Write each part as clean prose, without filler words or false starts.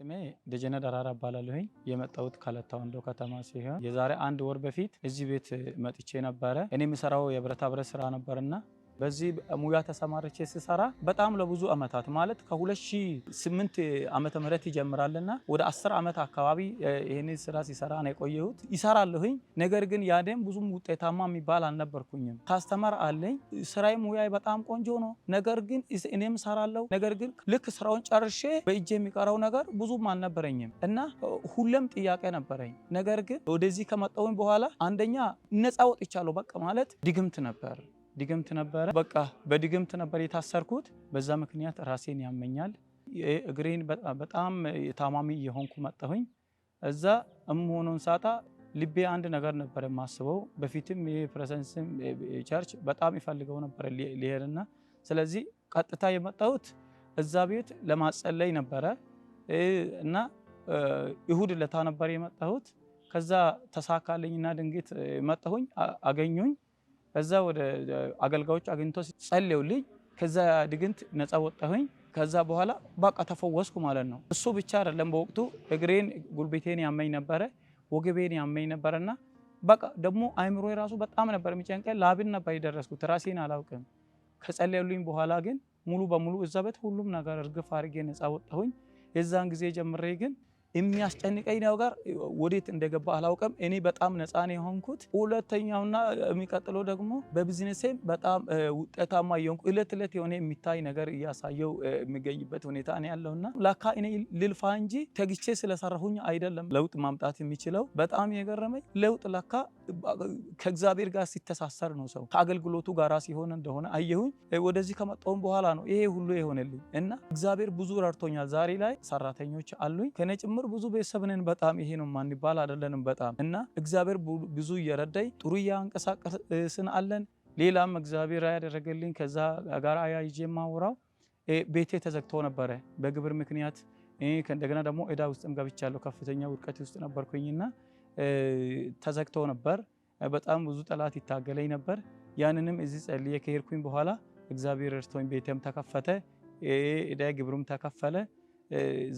ስሜ ደጀነ ደራራ እባላለሁኝ የመጣሁት ከለታ ወንዶ ከተማ ሲሆን የዛሬ አንድ ወር በፊት እዚህ ቤት መጥቼ ነበር። እኔ የምሰራው የብረታ ብረት ስራ ነበርና በዚህ ሙያ ተሰማርቼ ስሰራ በጣም ለብዙ አመታት ማለት ከ2008 ዓመተ ምህረት ይጀምራልና ወደ 10 አመት አካባቢ ይሄንን ስራ ሲሰራ ነው የቆየሁት። ይሰራለሁኝ ነገር ግን ያደም ብዙም ውጤታማ የሚባል አልነበርኩኝም። ካስተመር አለኝ ስራዬ ሙያዬ በጣም ቆንጆ ነው። ነገር ግን እኔም ሰራለሁ። ነገር ግን ልክ ስራውን ጨርሼ በእጄ የሚቀረው ነገር ብዙም አልነበረኝም እና ሁሌም ጥያቄ ነበረኝ። ነገር ግን ወደዚህ ከመጣሁኝ በኋላ አንደኛ ነፃ ወጥቻለሁ። በቃ ማለት ድግምት ነበረ። በቃ በድግምት ነበር የታሰርኩት። በዛ ምክንያት ራሴን ያመኛል። እግሬን በጣም ታማሚ የሆንኩ መጣሁኝ። እዛ እምሆኖን ሳጣ ልቤ አንድ ነገር ነበር የማስበው። በፊትም የፕሬዘንስም ቸርች በጣም ይፈልገው ነበር ሊሄድና ስለዚህ ቀጥታ የመጣሁት እዛ ቤት ለማጸለይ ነበረ እና እሁድ ለታ ነበር የመጣሁት። ከዛ ተሳካልኝና ድንገት መጣሁኝ አገኙኝ። ከዛ ወደ አገልጋዮች አግኝቶ ጸልዩልኝ። ከዛ ድግምት ነፃ ወጣሁኝ። ከዛ በኋላ በቃ ተፈወስኩ ማለት ነው። እሱ ብቻ አይደለም በወቅቱ እግሬን ጉልበቴን ያመኝ ነበረ፣ ወገቤን ያመኝ ነበርና በቃ ደግሞ አይምሮዬ ራሱ በጣም ነበር የሚጨንቀኝ። ላብን ነበር የደረስኩት ራሴን አላውቅም። ከጸልዩልኝ በኋላ ግን ሙሉ በሙሉ እዛ ቤት ሁሉም ነገር እርግፍ አድርጌ ነፃ ወጣሁኝ። የዛን ጊዜ ጀምሬ ግን የሚያስጨንቀኝ ነገር ወዴት እንደገባ አላውቅም። እኔ በጣም ነፃ ነው የሆንኩት። ሁለተኛውና የሚቀጥለው ደግሞ በቢዝነሴ በጣም ውጤታማ የሆንኩ እለት የሆነ የሚታይ ነገር እያሳየው የሚገኝበት ሁኔታ ነው ያለውና ለካ እኔ ልልፋ እንጂ ተግቼ ስለሰራሁኝ አይደለም ለውጥ ማምጣት የሚችለው። በጣም የገረመኝ ለውጥ ለካ ከእግዚአብሔር ጋር ሲተሳሰር ነው ሰው ከአገልግሎቱ ጋር ሲሆን እንደሆነ አየሁኝ። ወደዚህ ከመጣሁም በኋላ ነው ይሄ ሁሉ የሆነልኝ እና እግዚአብሔር ብዙ ረድቶኛል። ዛሬ ላይ ሰራተኞች አሉኝ ከኔ ጭምር ብዙ ቤተሰብንን በጣም ይሄ ነው ማን ይባል አይደለንም በጣም እና እግዚአብሔር ብዙ እየረዳኝ ጥሩ ያንቀሳቀስን አለን። ሌላም እግዚአብሔር ያደረገልኝ ከዛ ጋር አያይዤ ማወራው ቤቴ ተዘግቶ ነበረ በግብር ምክንያት። እንደገና ደግሞ እዳ ውስጥም ገብቻለሁ። ከፍተኛ ውድቀት ውስጥ ነበርኩኝና ተዘግቶ ነበር። በጣም ብዙ ጠላት ይታገለኝ ነበር። ያንንም እዚህ ጸልዬ ከሄድኩኝ በኋላ እግዚአብሔር ረድቶኝ ቤቴም ተከፈተ፣ እዳ ግብሩም ተከፈለ።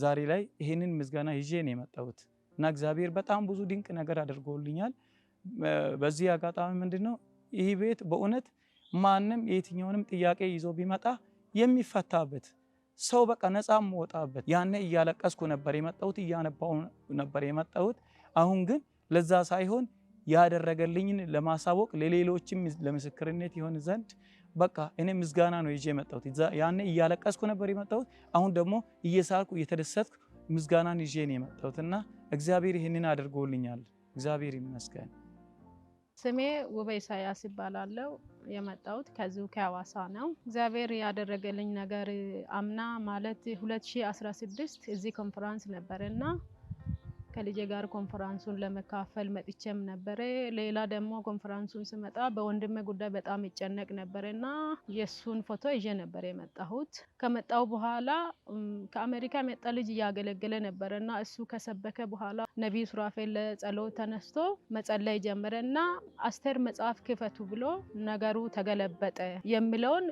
ዛሬ ላይ ይሄንን ምስጋና ይዤ ነው የመጣሁት እና እግዚአብሔር በጣም ብዙ ድንቅ ነገር አድርጎልኛል። በዚህ አጋጣሚ ምንድነው ይህ ቤት በእውነት ማንም የትኛውንም ጥያቄ ይዞ ቢመጣ የሚፈታበት ሰው በቃ ነፃ ወጣበት። ያኔ እያለቀስኩ ነበር የመጣሁት፣ እያነባው ነበር የመጣሁት። አሁን ግን ለዛ ሳይሆን ያደረገልኝን ለማሳወቅ ለሌሎችም ለምስክርነት ይሆን ዘንድ በቃ እኔ ምስጋና ነው ይዤ የመጣሁት። ያኔ እያለቀስኩ ነበር የመጣሁት። አሁን ደግሞ እየሳልኩ እየተደሰትኩ ምስጋናን ይዤ ነው የመጣሁትና እግዚአብሔር ይህንን አድርጎልኛል። እግዚአብሔር ይመስገን። ስሜ ውበ ኢሳያስ ይባላል። የመጣሁት ከዚሁ ከሐዋሳ ነው። እግዚአብሔር ያደረገልኝ ነገር አምና ማለት 2016 እዚህ ኮንፈረንስ ነበርና ከልጄ ጋር ኮንፈረንሱን ለመካፈል መጥቼም ነበር። ሌላ ደግሞ ኮንፈረንሱን ስመጣ በወንድሜ ጉዳይ በጣም ይጨነቅ ነበርና የሱን ፎቶ ይዤ ነበር የመጣሁት። ከመጣው በኋላ ከአሜሪካ የመጣ ልጅ እያገለገለ ነበርና እሱ ከሰበከ በኋላ ነብዩ ሱራፌል ለጸሎት ተነስቶ መጸለይ ጀመረና አስቴር መጽሐፍ ክፈቱ ብሎ ነገሩ ተገለበጠ የሚለውን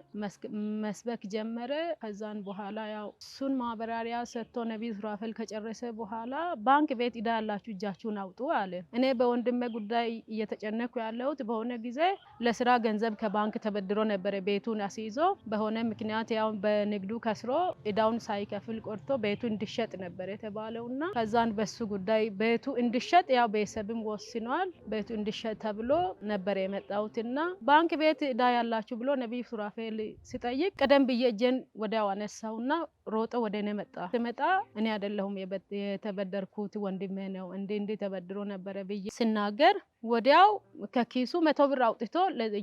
መስበክ ጀመረ። ከዛን በኋላ ያው እሱን ማብራሪያ ሰጥቶ ነብዩ ሱራፌል ከጨረሰ በኋላ ባንክ ቤት እዳ ያላችሁ እጃችሁን አውጡ አለ። እኔ በወንድሜ ጉዳይ እየተጨነኩ ያለሁት በሆነ ጊዜ ለስራ ገንዘብ ከባንክ ተበድሮ ነበር ቤቱን አስይዞ በሆነ ምክንያት ያው በንግዱ ከስሮ እዳውን ሳይከፍል ቆርቶ ቤቱ እንዲሸጥ ነበር የተባለውና ከዛን በሱ ጉዳይ ቤቱ እንዲሸጥ ያው ቤተሰብም ወስኗል። ቤቱ እንዲሸጥ ተብሎ ነበር የመጣሁትና ባንክ ቤት እዳ ያላችሁ ብሎ ነብዩ ሱራፌል ሲጠይቅ ቀደም ብዬ እጄን ወዲያው አነሳውና ሮጦ ወደ እኔ መጣ። ስመጣ እኔ አይደለሁም የተበደርኩት ወንድሜ ነው እንዴ ተበድሮ ነበር ብዬ ሲናገር ወዲያው ከኪሱ 100 ብር አውጥቶ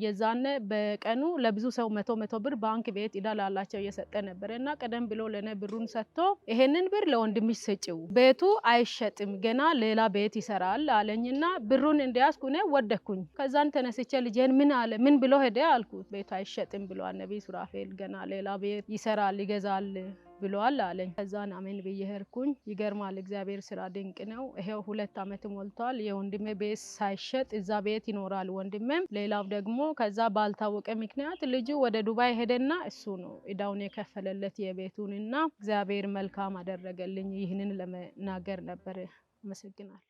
የዛነ በቀኑ ለብዙ ሰው 100 ብር ባንክ ቤት እዳ ላላቸው እየሰጠ ነበርና ቀደም ብሎ ለኔ ብሩን ሰጥቶ ይሄንን ብር ለወንድምሽ ሰጪው ቤቱ አይሸጥም ገና ሌላ ቤት ይሰራል አለኝና ብሩን እንዲያስኩ ነው ወደኩኝ። ከዛን ተነስቼ ልጄን ምን ብሎ ሄደ አልኩት። ቤቱ አይሸጥም ብሏል ነብዩ ሱራፌል ገና ሌላ ቤት ይሰራል ይገዛል ብሏል አለኝ። ከዛን አሜን ብዬ ሄድኩኝ። ይገርማል፣ እግዚአብሔር ስራ ድንቅ ነው። ይሄው 2 ዓመት ሞልቷል። የወንድሜ ቤት ሳይሸጥ እዛ ቤት ይኖራል ወንድሜም። ሌላው ደግሞ ከዛ ባልታወቀ ምክንያት ልጁ ወደ ዱባይ ሄደና እሱ ነው እዳውን የከፈለለት የቤቱንና እግዚአብሔር መልካም አደረገልኝ። ይህንን ለመናገር ነበር። አመሰግናለሁ።